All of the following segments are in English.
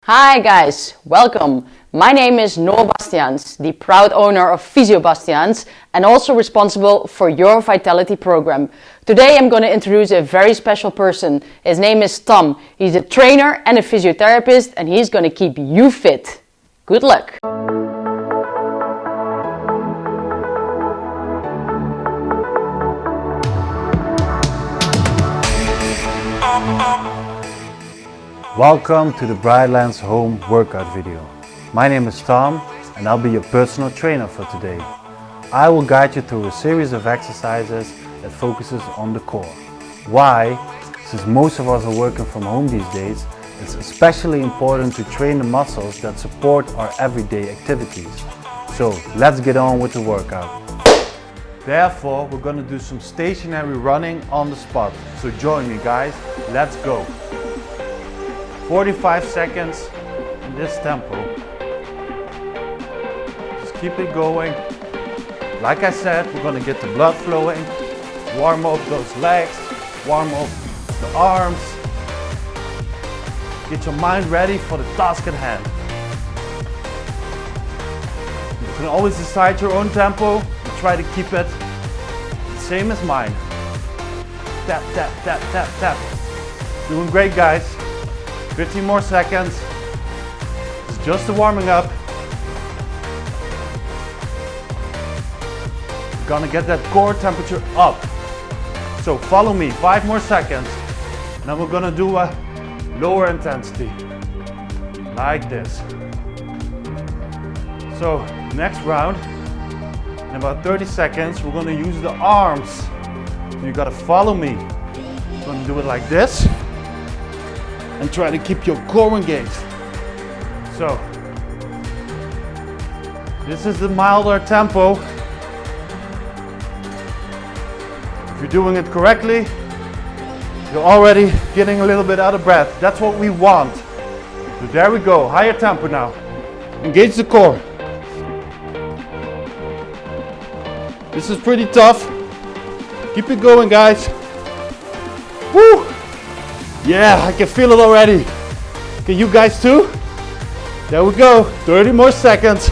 Hi guys, welcome. My name is Noor Bastiaans, the proud owner of Physio Bastiaans and also responsible for your Vitality program. Today I'm going to introduce a very special person. His name is Tom. He's a trainer and a physiotherapist and he's going to keep you fit. Good luck. Welcome to the Brightlands Home Workout video. My name is Tom and I'll be your personal trainer for today. I will guide you through a series of exercises that focuses on the core. Why? Since most of us are working from home these days, it's especially important to train the muscles that support our everyday activities. So let's get on with the workout. Therefore, we're going to do some stationary running on the spot. So join me guys, let's go. 45 seconds in this tempo. Just keep it going. Like I said, we're going to get the blood flowing, warm up those legs, warm up the arms. Get your mind ready for the task at hand. You can always decide your own tempo and try to keep it the same as mine. Tap, tap, tap, tap, tap. Doing great guys. 15 more seconds. It's just the warming up. You're gonna get that core temperature up. So follow me, 5 more seconds. And then we're gonna do a lower intensity. Like this. So next round, in about 30 seconds, we're gonna use the arms. So you gotta follow me. We're gonna do it like this. And try to keep your core engaged. So, this is the milder tempo. If you're doing it correctly, you're already getting a little bit out of breath. That's what we want. So there we go, higher tempo now. Engage the core. This is pretty tough. Keep it going, guys. Woo! Yeah, I can feel it already. Can you guys too? There we go, 30 more seconds.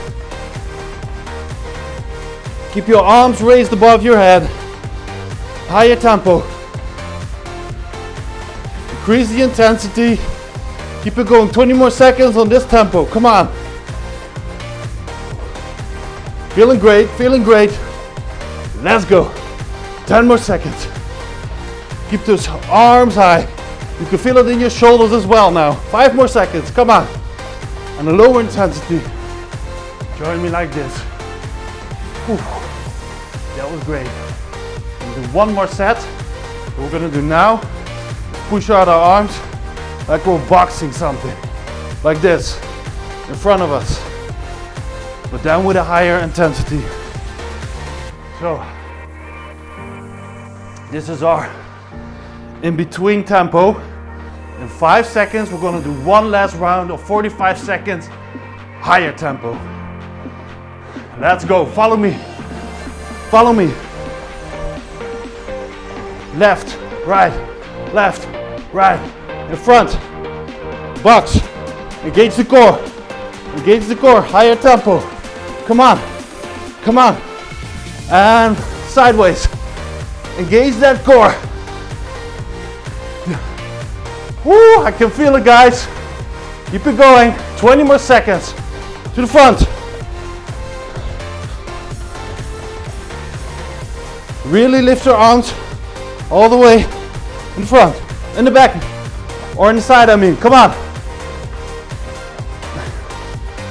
Keep your arms raised above your head. Higher tempo. Increase the intensity. Keep it going, 20 more seconds on this tempo, come on. Feeling great, feeling great. Let's go, 10 more seconds. Keep those arms high. You can feel it in your shoulders as well now. 5 more seconds, come on. And a lower intensity. Join me like this. Whew. That was great. We'll do one more set. What we're gonna do now is push out our arms like we're boxing something. Like this, in front of us. But then with a higher intensity. So, this is our in-between tempo. In 5 seconds, we're going to do one last round of 45 seconds, higher tempo. Let's go, follow me. Follow me. Left, right, in front. Box, engage the core. Engage the core, higher tempo. Come on, come on. And sideways. Engage that core. Woo, I can feel it guys. Keep it going, 20 more seconds. To the front. Really lift your arms all the way in front, in the back, or in the side I mean, come on.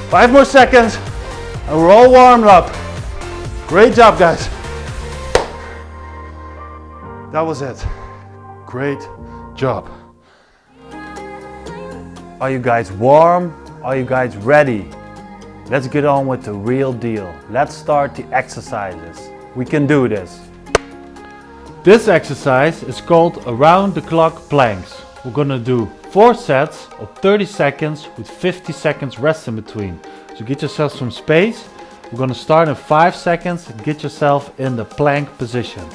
5 more seconds and we're all warmed up. Great job guys. That was it. Great job. Are you guys warm? Are you guys ready? Let's get on with the real deal. Let's start the exercises. We can do this. This exercise is called around the clock planks. We're gonna do 4 sets of 30 seconds with 50 seconds rest in between. So get yourself some space. We're gonna start in 5 seconds and get yourself in the plank position.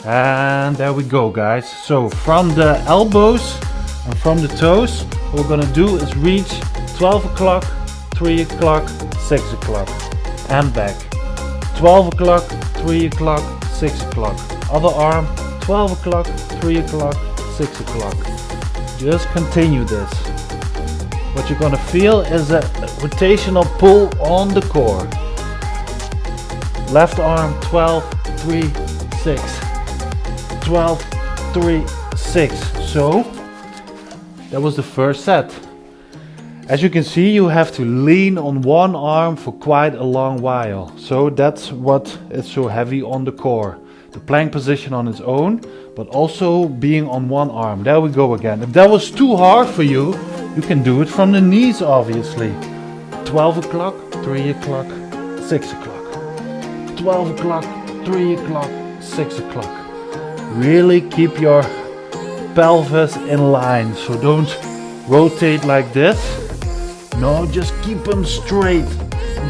And there we go guys. So from the elbows, And from the toes, what we're gonna do is reach 12 o'clock, 3 o'clock, 6 o'clock, and back. 12 o'clock, 3 o'clock, 6 o'clock. Other arm, 12 o'clock, 3 o'clock, 6 o'clock. Just continue this. What you're gonna feel is a rotational pull on the core. Left arm, 12, 3, 6. 12, 3, 6. So, that was the first set. As you can see, you have to lean on one arm for quite a long while. So that's what is so heavy on the core. The plank position on its own, but also being on one arm. There we go again. If that was too hard for you, you can do it from the knees, obviously. 12 o'clock, 3 o'clock, 6 o'clock. 12 o'clock, 3 o'clock, 6 o'clock. Really keep your pelvis in line. So don't rotate like this. No, just keep them straight.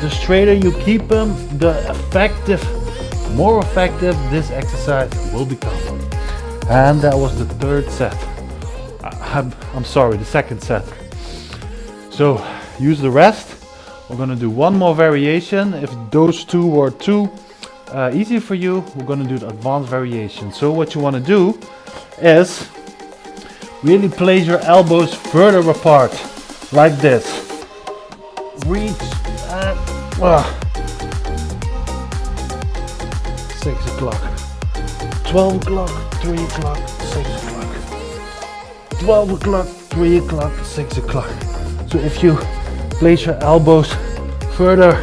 The straighter you keep them, the more effective this exercise will become. And that was the third set. I'm sorry, the second set. So use the rest. We're gonna do one more variation. If those two were too easy for you, we're gonna do the advanced variation. So what you wanna do is really place your elbows further apart, like this. Reach and 6 o'clock, 12 o'clock, 3 o'clock, 6 o'clock, 12 o'clock, 3 o'clock, 6 o'clock. So if you place your elbows further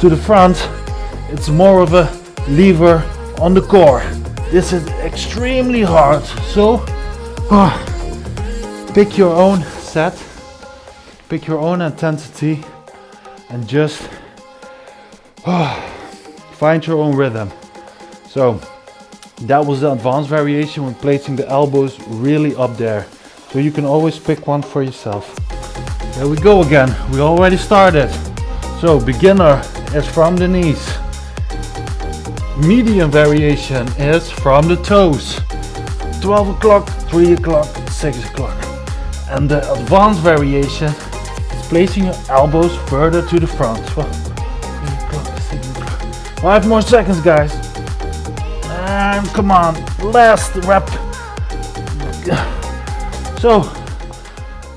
to the front, it's more of a lever on the core. This is extremely hard. So pick your own set, pick your own intensity, and just find your own rhythm. So that was the advanced variation with placing the elbows really up there. So you can always pick one for yourself. There we go again. We already started. So beginner is from the knees. Medium variation is from the toes. 12 o'clock, 3 o'clock, 6 o'clock. And the advanced variation is placing your elbows further to the front. 5 more seconds, guys. And come on, last rep. So,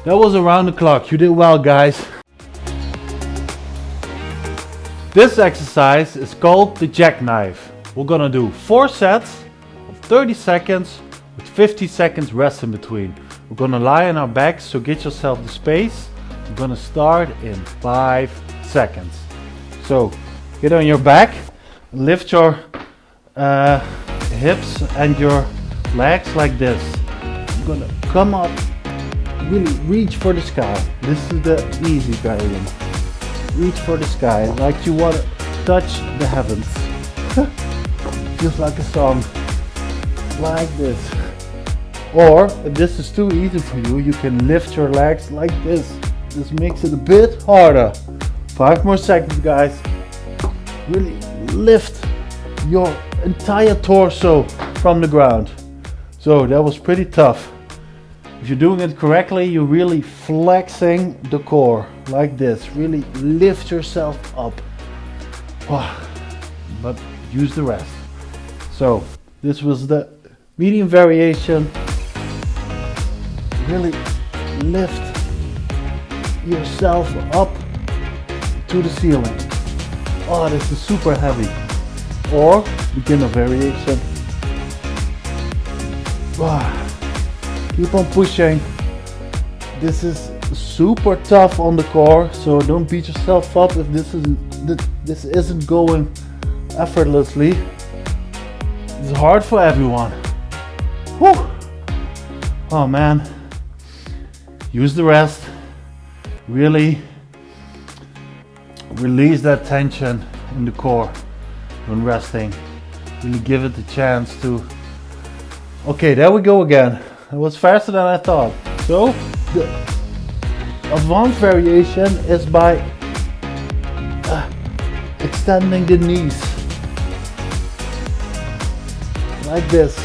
that was around the clock. You did well, guys. This exercise is called the Jackknife. We're gonna do 4 sets of 30 seconds with 50 seconds rest in between. We're gonna lie on our backs, so get yourself the space. We're gonna start in 5 seconds. So, get on your back, lift your hips and your legs like this. You're gonna come up, really reach for the sky. This is the easy variant. Reach for the sky, like you want to touch the heavens. Just like a song, like this. Or if this is too easy for you, you can lift your legs like this. This makes it a bit harder. 5 more seconds, guys. Really lift your entire torso from the ground. So that was pretty tough. If you're doing it correctly, you're really flexing the core like this. Really lift yourself up. But use the rest. So this was the medium variation. Really lift yourself up to the ceiling. Oh, this is super heavy. Or beginner variation. Keep on pushing. This is super tough on the core, so don't beat yourself up if this isn't going effortlessly. It's hard for everyone. Whew. Oh man. Use the rest. Really release that tension in the core when resting. Really give it the chance to. Okay, there we go again. It was faster than I thought. So the advanced variation is by extending the knees like this.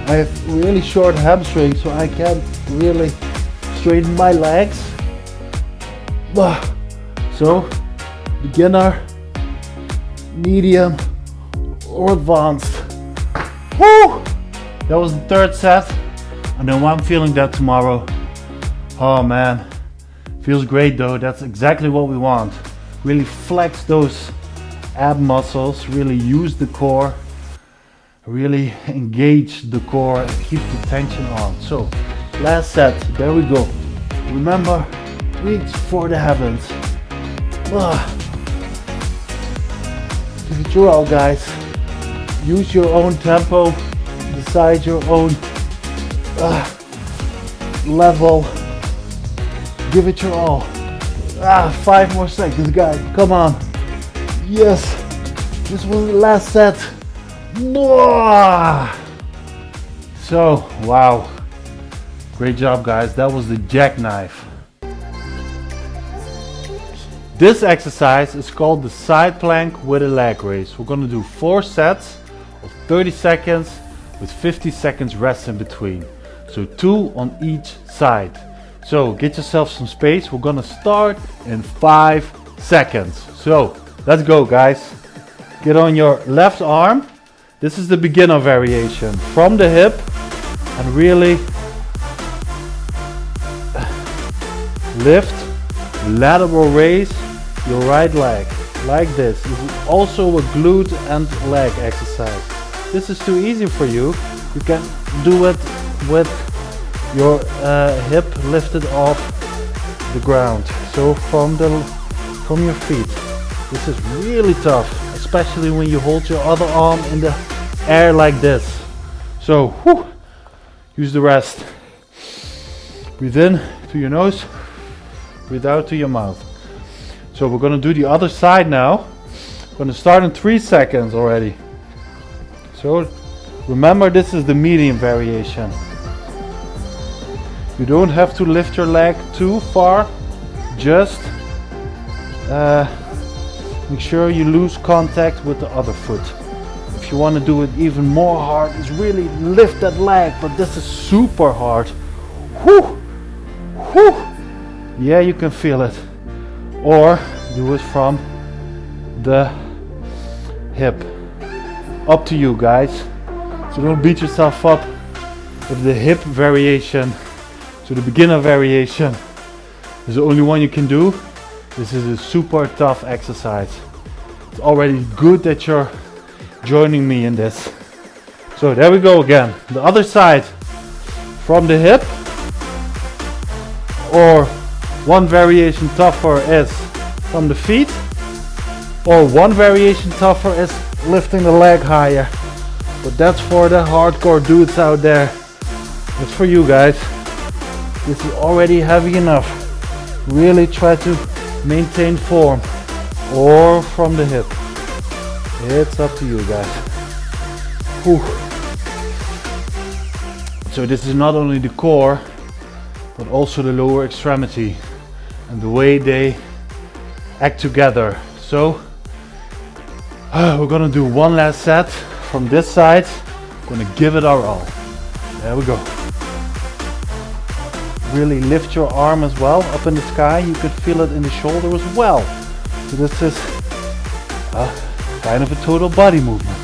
I have really short hamstrings, so I can't really straighten my legs. So, beginner, medium, or advanced. Woo! That was the third set. And then I'm feeling that tomorrow. Oh man, feels great though. That's exactly what we want. Really flex those ab muscles, really use the core, really engage the core and keep the tension on. So, last set, there we go. Remember, reach for the heavens. Give it your all, guys. Use your own tempo, decide your own level. Give it your all. 5 more seconds, guys. Come on. Yes. This was the last set. So, wow. Great job, guys. That was the jackknife. This exercise is called the side plank with a leg raise. We're going to do 4 sets of 30 seconds with 50 seconds rest in between. So 2 on each side. So get yourself some space. We're gonna start in 5 seconds. So let's go, guys. Get on your left arm. This is the beginner variation. From the hip and really lift, lateral raise your right leg like this. This is also a glute and leg exercise. This is too easy for you. You can do it with your hip lifted off the ground. So from your feet. This is really tough, especially when you hold your other arm in the air like this. So use the rest. Breathe in to your nose, breathe out to your mouth. So we're gonna do the other side now. We're gonna start in 3 seconds already. So remember, this is the medium variation. You don't have to lift your leg too far. Just make sure you lose contact with the other foot. If you want to do it even more hard, is really lift that leg, but this is super hard. Whew. Whew. Yeah, you can feel it. Or do it from the hip. Up to you, guys. So don't beat yourself up with the hip variation. So the beginner variation is the only one you can do. This is a super tough exercise. It's already good that you're joining me in this. So there we go again. The other side from the hip. Or one variation tougher is from the feet. Or one variation tougher is lifting the leg higher. But that's for the hardcore dudes out there. It's for you guys. This is already heavy enough. Really try to maintain form. Or from the hip. It's up to you, guys. Whew. So this is not only the core, but also the lower extremity and the way they act together. So we're gonna do one last set from this side. We're gonna give it our all. There we go. Really lift your arm as well up in the sky. You can feel it in the shoulder as well. So this is kind of a total body movement.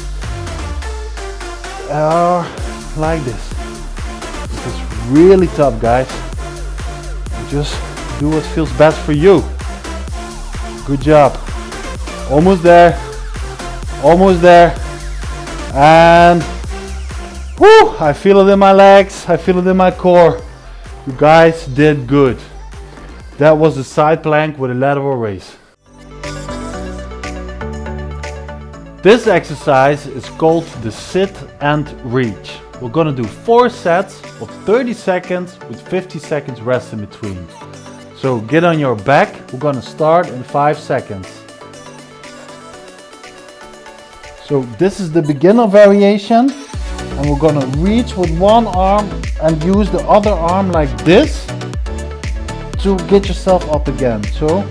Like this. This is really tough, guys. Just do what feels best for you. Good job. Almost there. Almost there. And whoo, I feel it in my legs. I feel it in my core. You guys did good. That was the side plank with a lateral raise. This exercise is called the sit and reach. We're gonna do 4 sets of 30 seconds with 50 seconds rest in between. So get on your back. We're gonna start in 5 seconds. So this is the beginner variation. And we're gonna reach with one arm and use the other arm like this to get yourself up again. So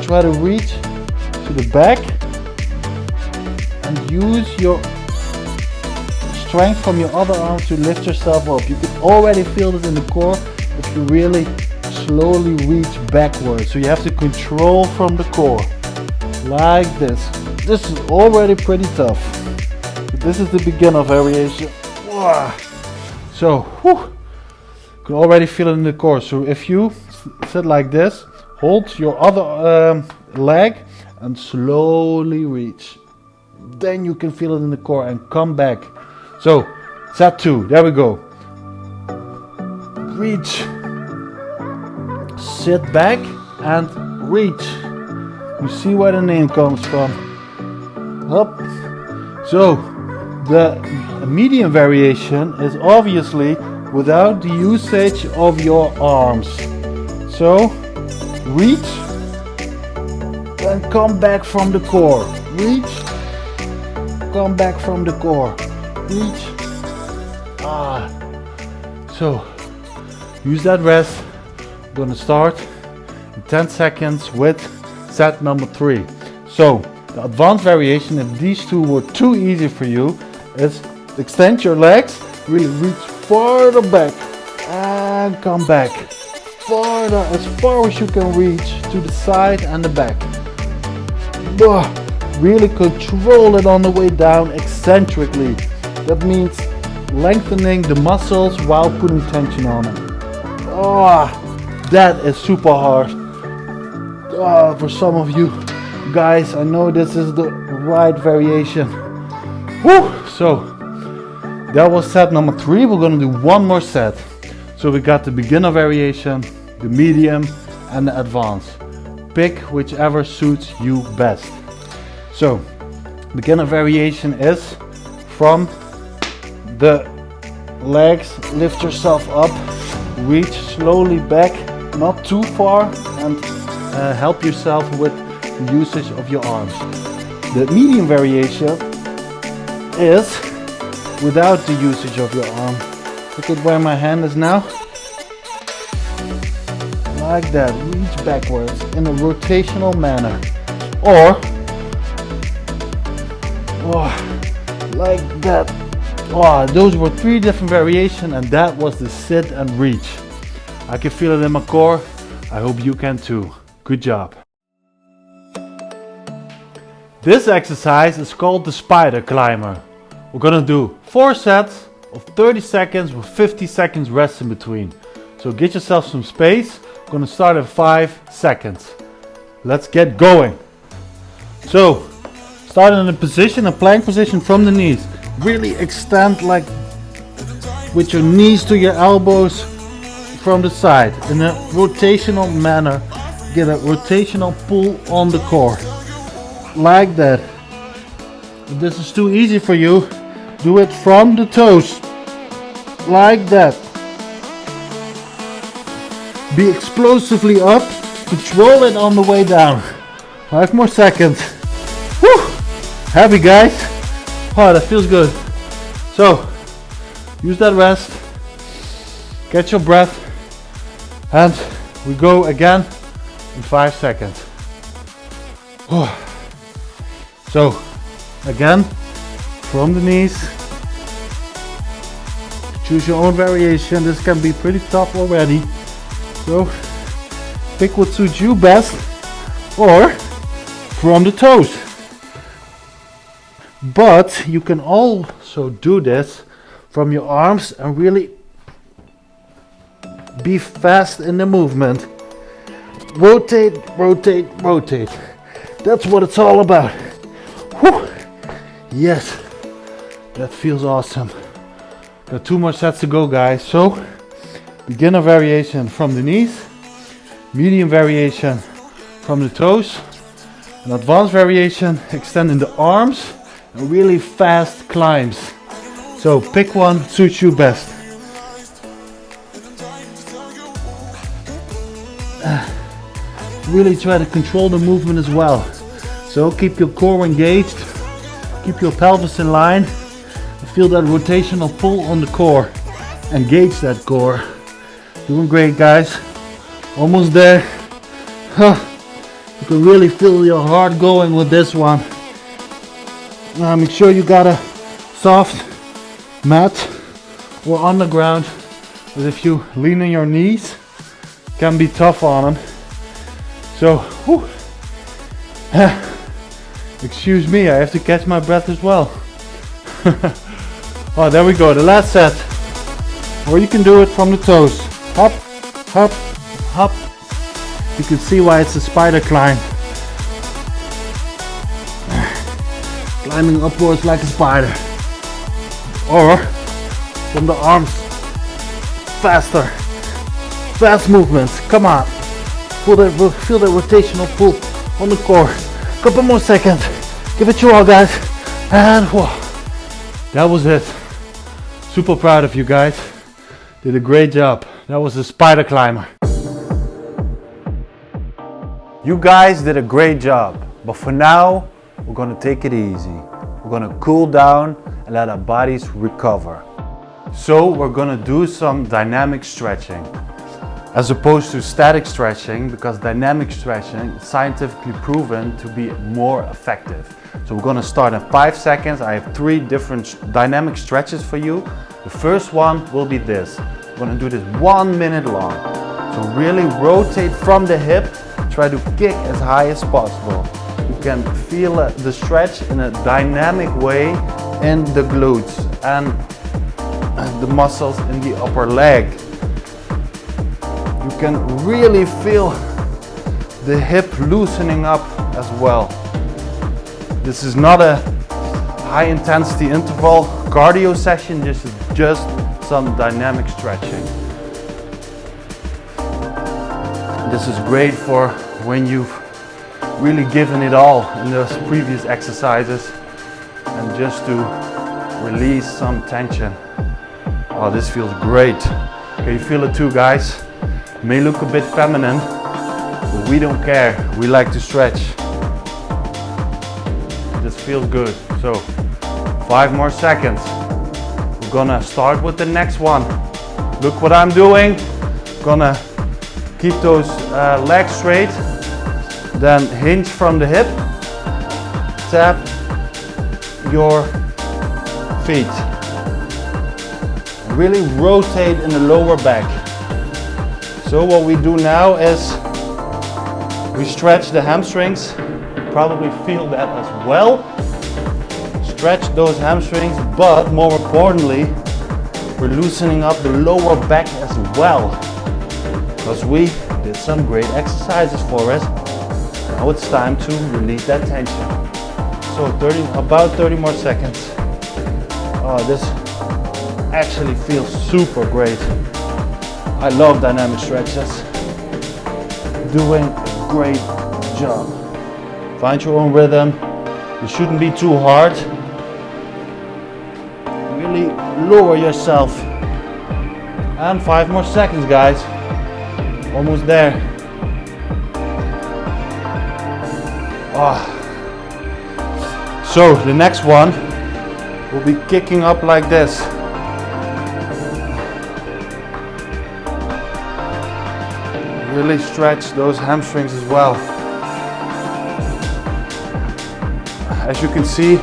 try to reach to the back and use your strength from your other arm to lift yourself up. You can already feel it in the core. if you really slowly reach backwards. So you have to control from the core, like this. This is already pretty tough. This is the beginner variation. So, you can already feel it in the core. So if you sit like this, hold your other leg and slowly reach. Then you can feel it in the core and come back. So, set 2, there we go. Reach. Sit back and reach. You see where the name comes from. Up. So, the medium variation is obviously without the usage of your arms. So, reach, then come back from the core. Reach, come back from the core. Reach. So, use that rest. I'm gonna start in 10 seconds with set number 3. So, the advanced variation, if these two were too easy for you, is extend your legs, really reach farther back and come back. Farther, as far as you can reach to the side and the back. Really control it on the way down eccentrically. That means lengthening the muscles while putting tension on it. That is super hard. For some of you guys, I know this is the right variation. So that was set number 3. We're gonna do one more set. So we got the beginner variation, the medium and the advanced. Pick whichever suits you best. So beginner variation is from the legs, lift yourself up, reach slowly back, not too far, and help yourself with the usage of your arms. The medium variation is without the usage of your arm. Look at where my hand is now. Like that, reach backwards in a rotational manner. Or like that. Those were 3 different variations, and that was the sit and reach. I can feel it in my core. I hope you can too. Good job. This exercise is called the spider climber. We're gonna do 4 sets of 30 seconds with 50 seconds rest in between. So get yourself some space. We're gonna start at 5 seconds. Let's get going. So, start in a position, a plank position from the knees. Really extend like with your knees to your elbows from the side in a rotational manner. Get a rotational pull on the core. Like that. If this is too easy for you, do it from the toes. Like that. Be explosively up. Control it on the way down. 5 more seconds. Woo! Happy guys. That feels good. So, use that rest. Get your breath. And we go again in 5 seconds. So, again, from the knees. Choose your own variation. This can be pretty tough already. So, pick what suits you best. Or from the toes. But you can also do this from your arms and really be fast in the movement. Rotate, rotate, rotate. That's what it's all about. Whew. Yes, that feels awesome. Got 2 more sets to go, guys. So, beginner variation from the knees, medium variation from the toes, and advanced variation extending the arms and really fast climbs. So pick one, suits you best. Really try to control the movement as well. So keep your core engaged, keep your pelvis in line, feel that rotational pull on the core. Engage that core. Doing great, guys. Almost there. You can really feel your heart going with this one. Make sure you got a soft mat or on the ground But if you lean on your knees, it can be tough on them. So, whew. Excuse me, I have to catch my breath as well. Oh, there we go, the last set. Or you can do it from the toes. Hop, hop, hop. You can see why it's a spider climb. Climbing upwards like a spider. Or from the arms. Faster. Fast movements. Come on. Feel that rotational pull on the core. Couple more seconds. Give it your all, guys. And whoa. That was it. Super proud of you guys. Did a great job. That was a spider climber. You guys did a great job. But for now, we're gonna take it easy. We're gonna cool down and let our bodies recover. So we're gonna do some dynamic stretching as opposed to static stretching, because dynamic stretching is scientifically proven to be more effective. So we're gonna start in 5 seconds. I have 3 different dynamic stretches for you. The first one will be this. We're gonna do this 1 minute long. So really rotate from the hip, try to kick as high as possible. You can feel the stretch in a dynamic way in the glutes and the muscles in the upper leg. You can really feel the hip loosening up as well. This is not a high intensity interval cardio session, just some dynamic stretching. This is great for when you've really given it all in those previous exercises and just to release some tension. Oh, this feels great. Okay, you feel it too, guys? It may look a bit feminine, but we don't care. We like to stretch. This feels good. So 5 more seconds. We're gonna start with the next one. Look what I'm doing. Gonna keep those legs straight, then hinge from the hip, tap your feet. Really rotate in the lower back. So what we do now is we stretch the hamstrings. You probably feel that as well. Stretch those hamstrings, but more importantly, we're loosening up the lower back as well, because we did some great exercises for us. Now it's time to release that tension. So about 30 more seconds. Oh, this actually feels super great. I love dynamic stretches. Doing a great job. Find your own rhythm. You shouldn't be too hard. Really lower yourself. And 5 more seconds, guys. Almost there. Oh. So the next one will be kicking up like this. Really stretch those hamstrings as well. As you can see,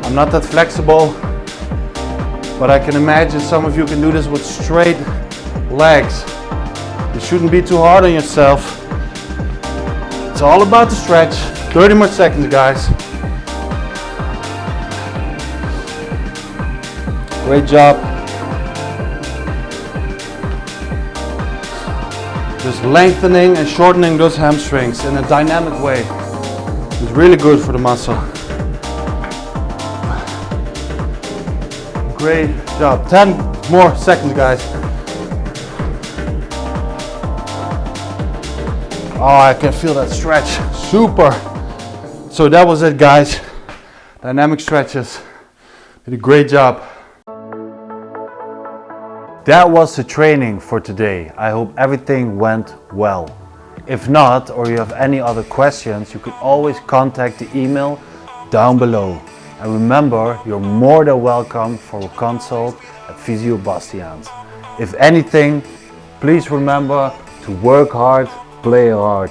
I'm not that flexible, but I can imagine some of you can do this with straight legs. You shouldn't be too hard on yourself. It's all about the stretch. 30 more seconds, guys. Great job. Just lengthening and shortening those hamstrings in a dynamic way. It's really good for the muscle. Great job. 10 more seconds, guys. Oh, I can feel that stretch. Super. So that was it, guys. Dynamic stretches. Did a great job. That was the training for today. I hope everything went well. If not, or you have any other questions, you can always contact the email down below. And remember, you're more than welcome for a consult at Physio Bastiaans. If anything, please remember to work hard, play hard.